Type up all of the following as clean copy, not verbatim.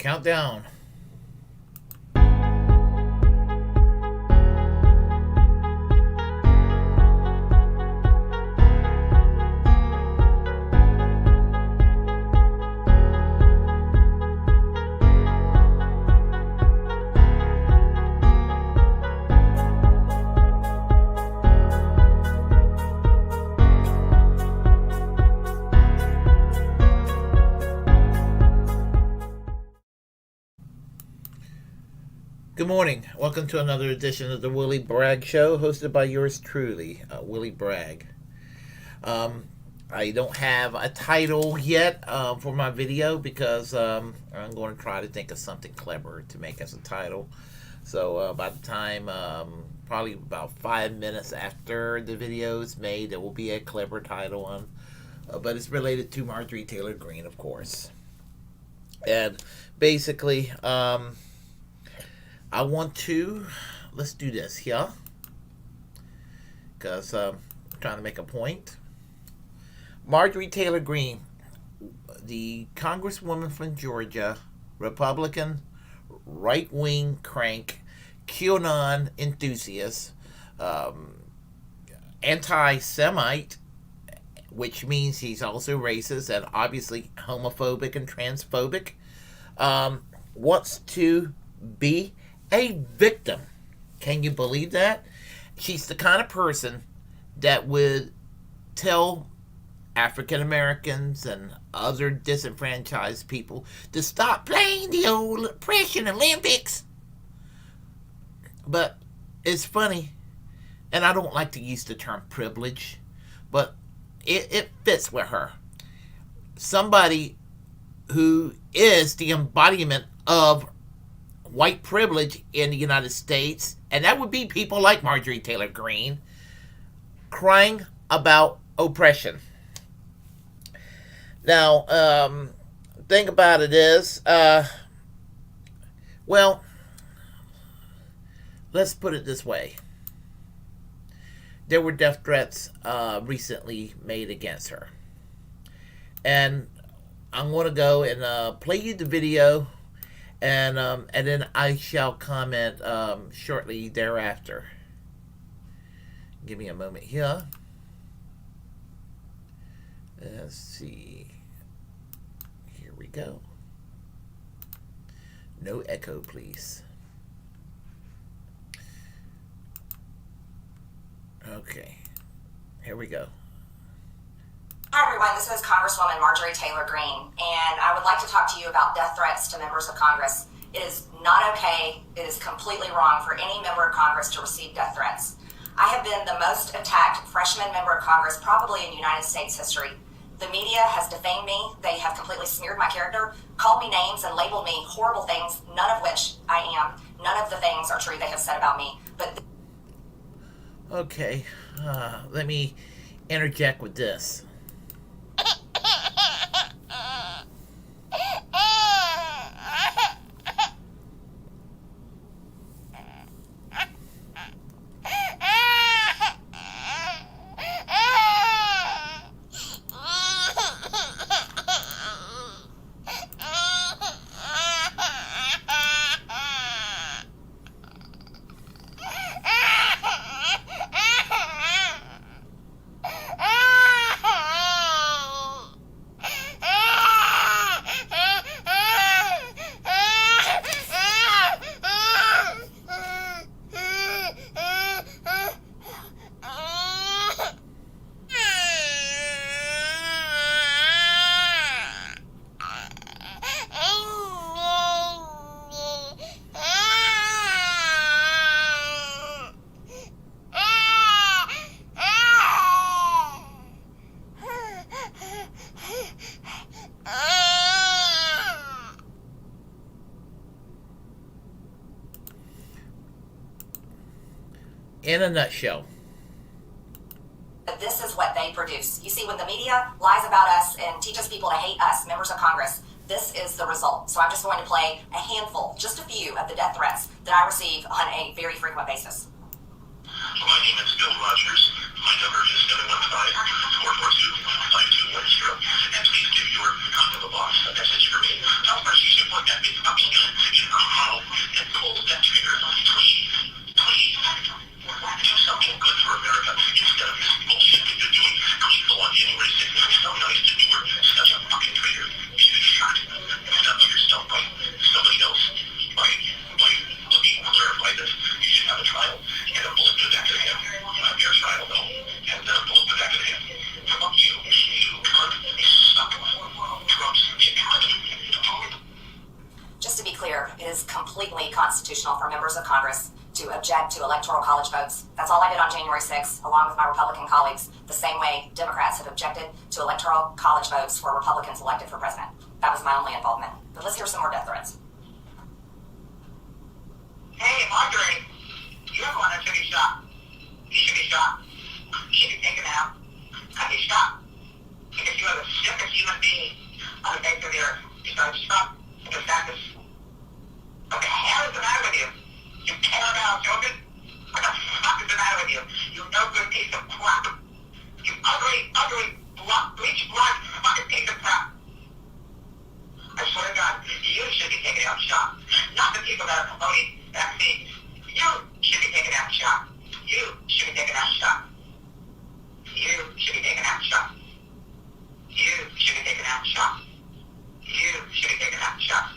Countdown. Good morning. Welcome to another edition of the Willie Bragg Show, hosted by yours truly, Willie Bragg. I don't have a title yet for my video because I'm going to try to think of something clever to make as a title. So by the time, probably about 5 minutes after the video is made, there will be a clever title on. But it's related to Marjorie Taylor Greene, of course. And basically, I want to, let's do this here, because I'm trying to make a point. Marjorie Taylor Greene, the congresswoman from Georgia, Republican, right-wing crank, QAnon enthusiast, anti-Semite, which means he's also racist and obviously homophobic and transphobic, wants to be a victim. Can you believe that? She's the kind of person that would tell African Americans and other disenfranchised people to stop playing the old oppression Olympics. But it's funny, and I don't like to use the term privilege, but it fits with her. Somebody who is the embodiment of white privilege in the United States, and that would be people like Marjorie Taylor Greene, crying about oppression. Now, thing about it is, well, let's put it this way. There were death threats recently made against her. And I'm going to go and play you the video, and then I shall comment shortly thereafter. Give me a moment here. Let's see. Here we go. No echo, please. Okay. Here we go. Hi everyone, this is Congresswoman Marjorie Taylor Greene, and I would like to talk to you about death threats to members of Congress. It is not okay, it is completely wrong for any member of Congress to receive death threats. I have been the most attacked freshman member of Congress probably in United States history. The media has defamed me, they have completely smeared my character, called me names and labeled me horrible things, none of which I am. None of the things are true they have said about me. But okay, let me interject with this. In a nutshell. This is what they produce. You see, when the media lies about us and teaches people to hate us, members of Congress, this is the result. So I'm just going to play a handful, just a few of the death threats that I receive on a very frequent basis. My name is Bill Rogers. My number is 715-442-5210. And please give your the boss a message for me. Tell her she's important at me. completely constitutional for members of Congress to object to electoral college votes. That's all I did on January 6th, along with my Republican colleagues, the same way Democrats have objected to electoral college votes for Republicans elected for president. That was my only involvement. But let's hear some more death threats. Hey, Marjorie, you're the one that should be shot. You should be shot. You should be taken out. Cut be shot. Because you are the sickest human being on the face of the earth. You start shot. The status. What the hell is the matter with you? You care about children? What the fuck is the matter with you? You no good piece of crap. You ugly, bleach blonde fucking piece of crap. I swear to God, you should be taken out and shot. Not the people that are promoting vaccines. You should be taken out and shot. You should be taken out and shot. You should be taken out and shot. You should be taken out and shot. You should be taken out and shot.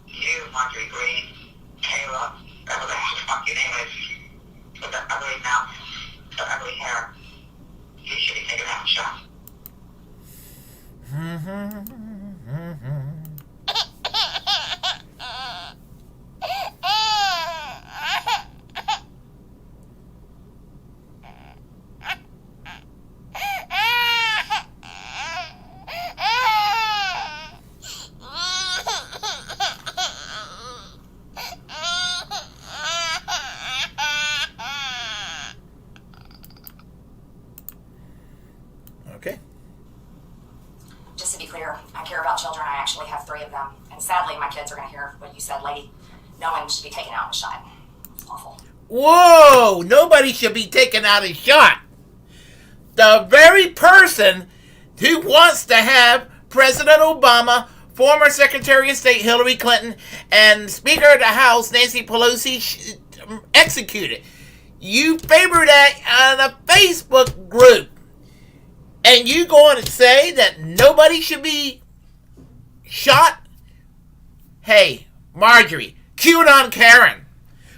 You, Marjorie Greene, Taylor, whatever the fuck your name is, with that ugly mouth, that ugly hair, you should be taken out and shot. Okay. Just to be clear, I care about children. I actually have 3 of them. And sadly, my kids are going to hear what you said, lady. No one should be taken out and shot. It's awful. Whoa! Nobody should be taken out and shot. The very person who wants to have President Obama, former Secretary of State Hillary Clinton, and Speaker of the House Nancy Pelosi executed. You favor that on a Facebook group. And you go on and say that nobody should be shot? Hey, Marjorie, QAnon Karen,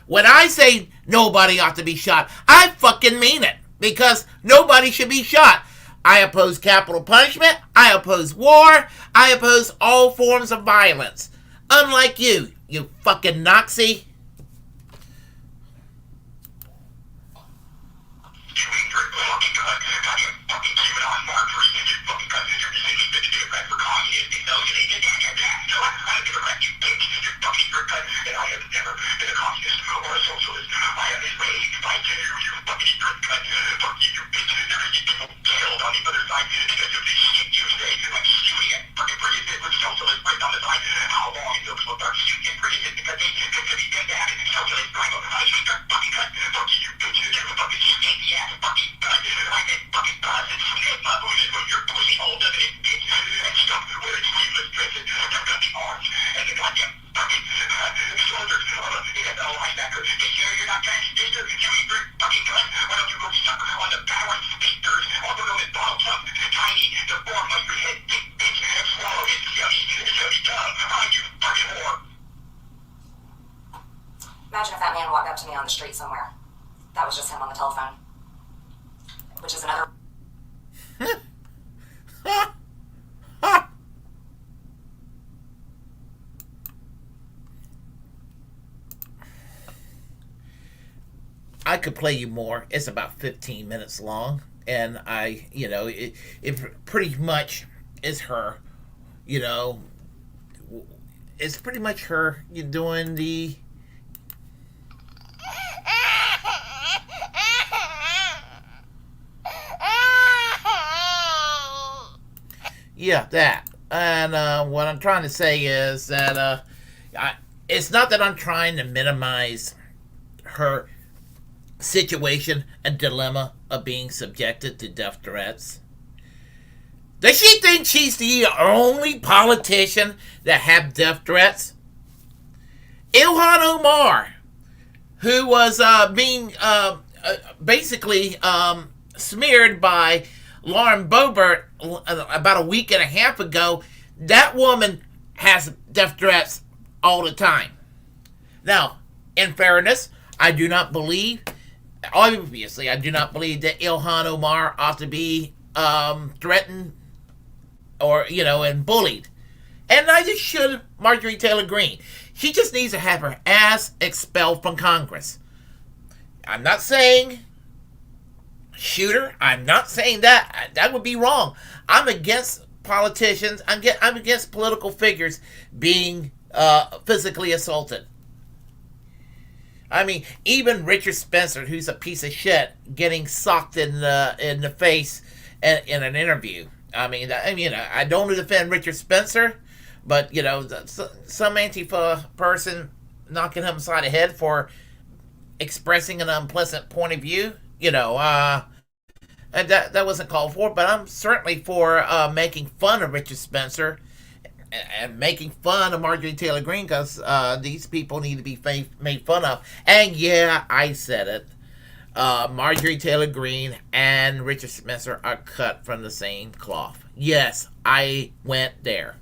when I say nobody ought to be shot, I fucking mean it. Because nobody should be shot. I oppose capital punishment. I oppose war. I oppose all forms of violence. Unlike you, you fucking Nazi. Imagine if that man walked up to me on the street somewhere. That was just him on the telephone. Which is another... I could play you more. It's about 15 minutes long. And it pretty much is her, it's pretty much her doing the... Yeah, that. And what I'm trying to say is that it's not that I'm trying to minimize her situation and dilemma of being subjected to death threats. Does she think she's the only politician that have death threats? Ilhan Omar, who was being basically smeared by Lauren Boebert about a week and a half ago, that woman has death threats all the time. Now, in fairness, I do not believe that Ilhan Omar ought to be threatened or, and bullied. And neither should Marjorie Taylor Greene. She just needs to have her ass expelled from Congress. I'm not saying shoot her. I'm not saying that. That would be wrong. I'm against politicians. I'm against political figures being physically assaulted. I mean, even Richard Spencer, who's a piece of shit, getting socked in the face in an interview. I don't defend Richard Spencer, but some Antifa person knocking him upside the head for expressing an unpleasant point of view. And that wasn't called for. But I'm certainly for making fun of Richard Spencer and making fun of Marjorie Taylor Greene, because these people need to be made fun of. And yeah, I said it. Marjorie Taylor Greene and Richard Spencer are cut from the same cloth. Yes, I went there.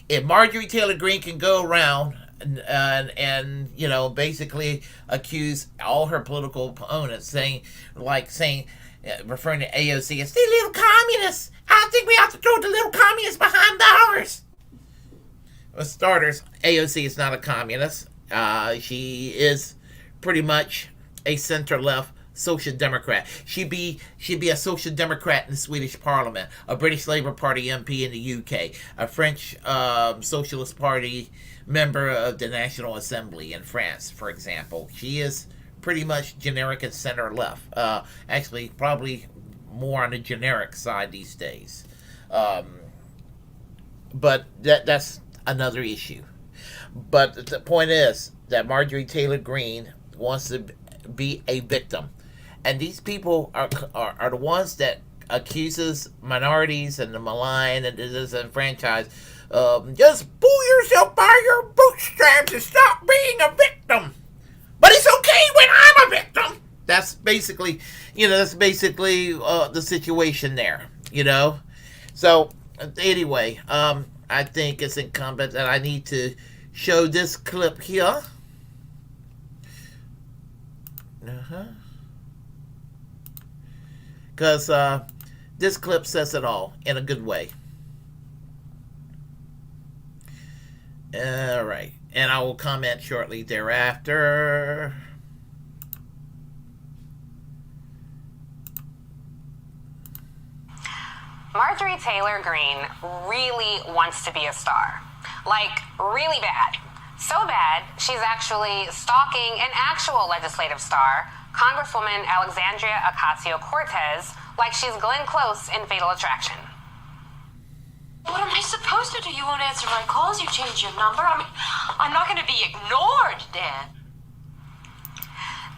If Marjorie Taylor Greene can go around and basically accuse all her political opponents, referring to AOC as the little communists, I think we have to throw the little communists behind bars. For starters, AOC is not a communist. She is pretty much a center-left social democrat. She'd be a social democrat in the Swedish Parliament, a British Labour Party MP in the UK, a French Socialist Party member of the National Assembly in France, for example. She is pretty much generic and center-left. Actually, probably more on the generic side these days. But that's another issue. But the point is that Marjorie Taylor Greene wants to be a victim. And these people are the ones that accuses minorities and the malign and the disenfranchised. Just pull yourself by your bootstraps and stop being a victim. But it's okay when I'm a victim. That's basically, the situation there, So, anyway, I think it's incumbent that I need to show this clip here. Because this clip says it all in a good way. All right. And I will comment shortly thereafter. Marjorie Taylor Greene really wants to be a star. Like, really bad. So bad, she's actually stalking an actual legislative star, Congresswoman Alexandria Ocasio-Cortez, like she's Glenn Close in Fatal Attraction. What am I supposed to do? You won't answer my calls, you change your number. I'm not going to be ignored, Dan.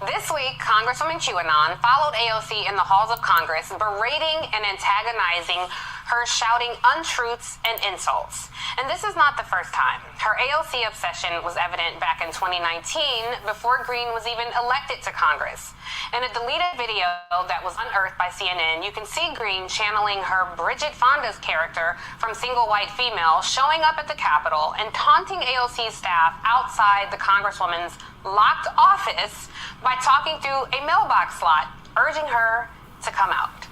This week, Congresswoman QAnon followed AOC in the halls of Congress, berating and antagonizing her, shouting untruths and insults. And this is not the first time. Her AOC obsession was evident back in 2019, before Greene was even elected to Congress. In a deleted video that was unearthed by CNN, you can see Greene channeling her Bridget Fonda's character from Single White Female, showing up at the Capitol and taunting AOC's staff outside the Congresswoman's locked office by talking through a mailbox slot, urging her to come out.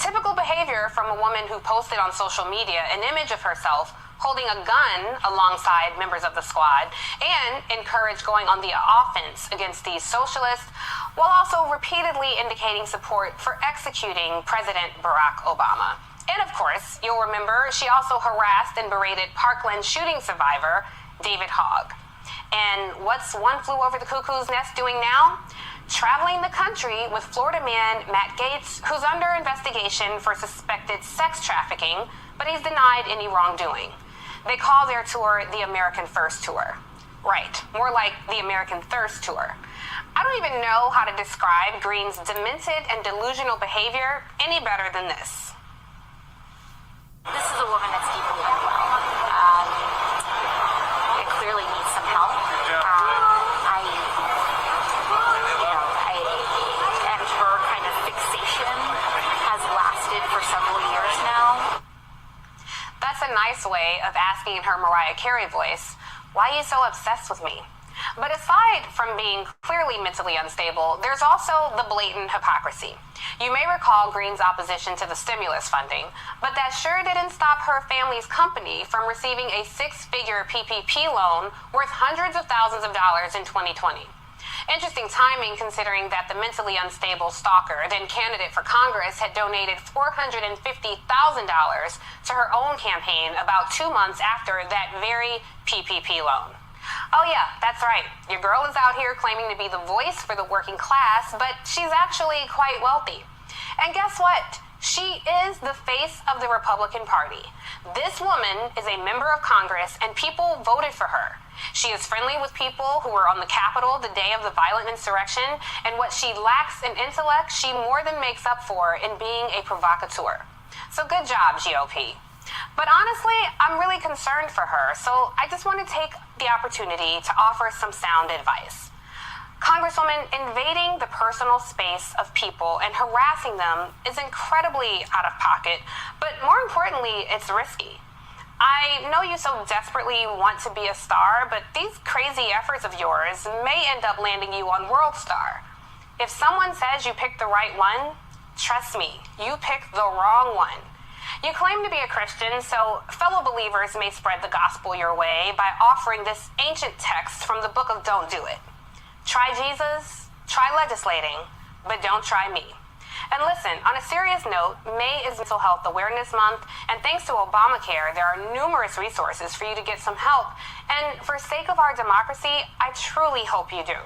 Typical behavior from a woman who posted on social media an image of herself holding a gun alongside members of the squad, and encouraged going on the offense against these socialists, while also repeatedly indicating support for executing President Barack Obama. And of course, you'll remember she also harassed and berated Parkland shooting survivor David Hogg. And what's One Flew Over the Cuckoo's Nest doing now? Traveling the country with Florida man Matt Gaetz, who's under investigation for suspected sex trafficking, but he's denied any wrongdoing. They call their tour the American First Tour. Right, more like the American Thirst Tour. I don't even know how to describe Greene's demented and delusional behavior any better than this. This is a woman that's deeply unwell. It clearly needs some help. And her kind of fixation has lasted for several years now. That's a nice way of asking in her Mariah Carey voice, why are you so obsessed with me? But aside from being clearly mentally unstable, there's also the blatant hypocrisy. You may recall Greene's opposition to the stimulus funding, but that sure didn't stop her family's company from receiving a six-figure PPP loan worth hundreds of thousands of dollars in 2020. Interesting timing considering that the mentally unstable stalker, then candidate for Congress, had donated $450,000 to her own campaign about 2 months after that very PPP loan. Oh yeah, that's right. Your girl is out here claiming to be the voice for the working class, but she's actually quite wealthy. And guess what? She is the face of the Republican Party. This woman is a member of Congress, and people voted for her. She is friendly with people who were on the Capitol the day of the violent insurrection, and what she lacks in intellect, she more than makes up for in being a provocateur. So good job, GOP. But honestly, I'm really concerned for her, so I just want to take the opportunity to offer some sound advice. Congresswoman, invading the personal space of people and harassing them is incredibly out of pocket, but more importantly, it's risky. I know you so desperately want to be a star, but these crazy efforts of yours may end up landing you on World Star. If someone says you picked the right one, trust me, you picked the wrong one. You claim to be a Christian, so fellow believers may spread the gospel your way by offering this ancient text from the book of Don't Do It. Try Jesus, try legislating, but don't try me. And listen, on a serious note, May is Mental Health Awareness Month, and thanks to Obamacare, there are numerous resources for you to get some help. And for sake of our democracy, I truly hope you do.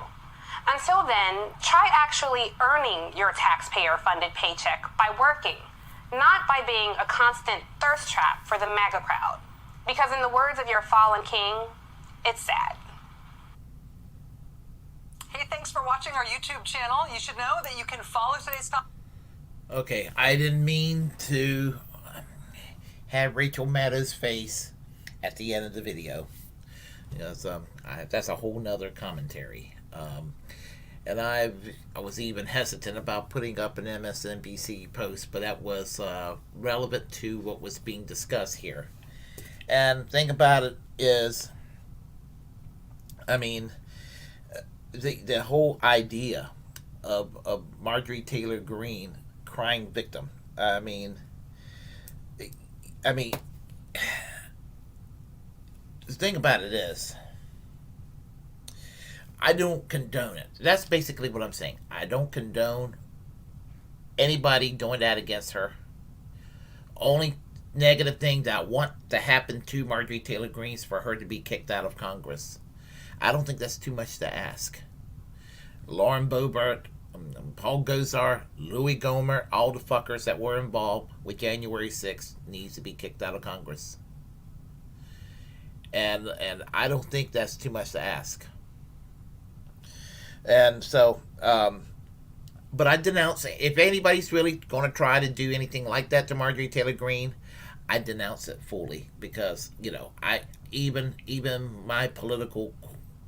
Until then, try actually earning your taxpayer-funded paycheck by working, not by being a constant thirst trap for the MAGA crowd. Because in the words of your fallen king, it's sad. Hey, thanks for watching our YouTube channel. You should know that you can follow today's topic. Okay, I didn't mean to have Rachel Maddow's face at the end of the video. Because, that's a whole nother commentary. And I was even hesitant about putting up an MSNBC post, but that was relevant to what was being discussed here. And the thing about it is, I mean, the whole idea of Marjorie Taylor Greene crying victim. I mean, the thing about it is, I don't condone it. That's basically what I'm saying. I don't condone anybody doing that against her. Only negative thing that I want to happen to Marjorie Taylor Greene is for her to be kicked out of Congress. I don't think that's too much to ask. Lauren Boebert, Paul Gosar, Louis Gohmert, all the fuckers that were involved with January 6th needs to be kicked out of Congress. And I don't think that's too much to ask. And so, but I denounce it. If anybody's really going to try to do anything like that to Marjorie Taylor Greene, I denounce it fully, because, you know, I even my political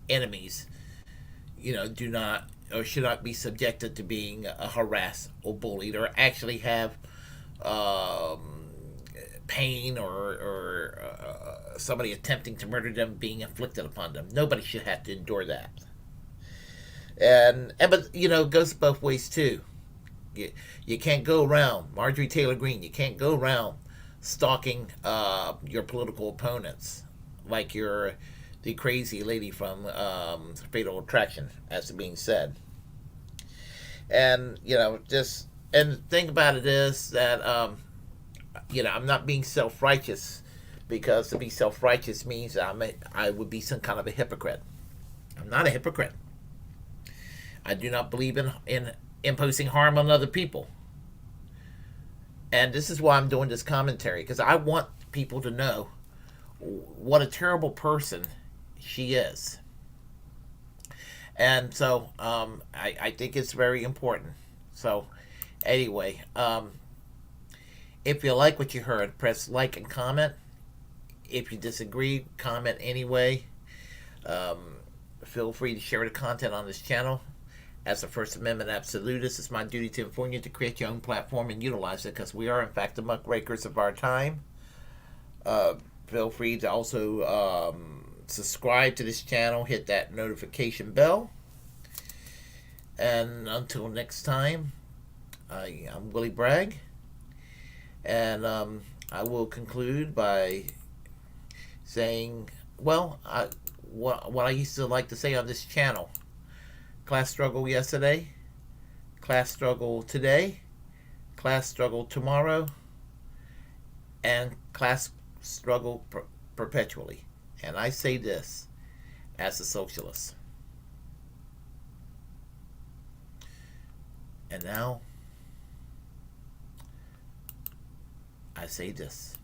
enemies, you know, do not or should not be subjected to being harassed or bullied or actually have pain or somebody attempting to murder them being inflicted upon them. Nobody should have to endure that. And but, you know, it goes both ways too. You can't go around, Marjorie Taylor Greene, you can't go around stalking your political opponents like you're the crazy lady from Fatal Attraction, as being said. And, you know, and the thing about it is that, you know, I'm not being self-righteous, because to be self-righteous means I would be some kind of a hypocrite. I'm not a hypocrite. I do not believe in imposing harm on other people. And this is why I'm doing this commentary, because I want people to know what a terrible person she is. And so I think it's very important. So anyway, if you like what you heard, press like and comment. If you disagree, comment anyway. Feel free to share the content on this channel. As a First Amendment absolutist, it's my duty to inform you to create your own platform and utilize it, because we are, in fact, the muckrakers of our time. Feel free to also subscribe to this channel, hit that notification bell. And until next time, I'm Willie Bragg, and I will conclude by saying, well, what I used to like to say on this channel: class struggle yesterday, class struggle today, class struggle tomorrow, and class struggle perpetually. And I say this as a socialist. And now I say this.